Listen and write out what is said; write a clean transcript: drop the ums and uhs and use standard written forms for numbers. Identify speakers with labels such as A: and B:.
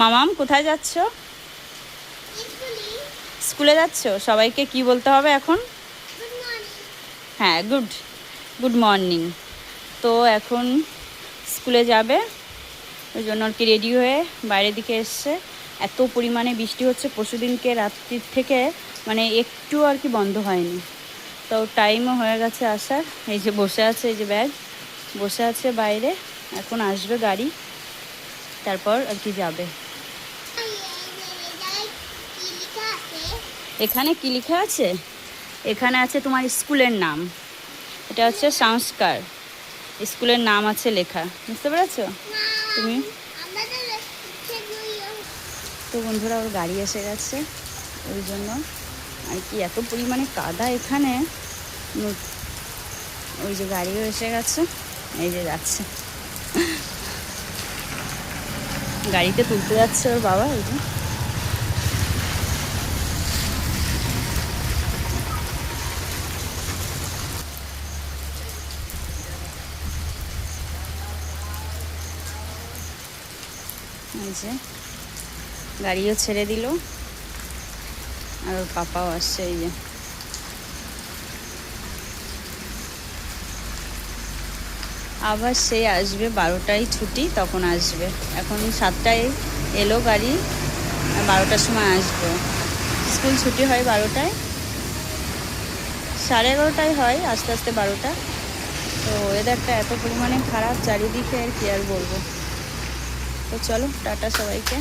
A: মামাম কোথায় যাচ্ছ? স্কুলে যাচ্ছ? সবাইকে কি বলতে হবে এখন? হ্যাঁ, গুড মর্নিং। তো এখন স্কুলে যাবে, ওই জন্য আর কি রেডি হয়ে বাইরের দিকে এসছে। এত পরিমাণে বৃষ্টি হচ্ছে পরশুদিনকে রাত্রির থেকে, মানে একটু আর কি বন্ধ হয়নি। তো টাইমও হয়ে গেছে আসার। এই যে বসে আছে, এই যে ব্যাগ বসে আছে বাইরে। এখন আসবে গাড়ি, তারপর আর কি যাবে। এখানে কি লেখা আছে? এখানে আছে তোমার স্কুলের নাম। এটা হচ্ছে সংস্কার, স্কুলের নাম আছে লেখা, বুঝতে পেরেছো তুমি? তো বন্ধুরা, ওর গাড়ি এসে গেছে, ওই জন্য আর কি এত পরিমাণে কাদা এখানে। ওই যে গাড়িও এসে গেছে, এই যে যাচ্ছে, গাড়িতে তুলতে যাচ্ছে ওর বাবা। এই যে গাড়িও ছেড়ে দিল, আর ওর পাপাও আসছে। এই যে আবার সেই আসবে 12টায় ছুটি, তখন আসবে। এখন 7টায় এলো গাড়ি, আর 12টার সময় আসবে। স্কুল ছুটি হয় 12টায়, 11:30টায় হয়, আস্তে আস্তে 12টা। তো ওয়েদারটা এত পরিমাণে খারাপ চারিদিকে, আর কি আর বলবো। তো চলো, টাটা সবাইকে।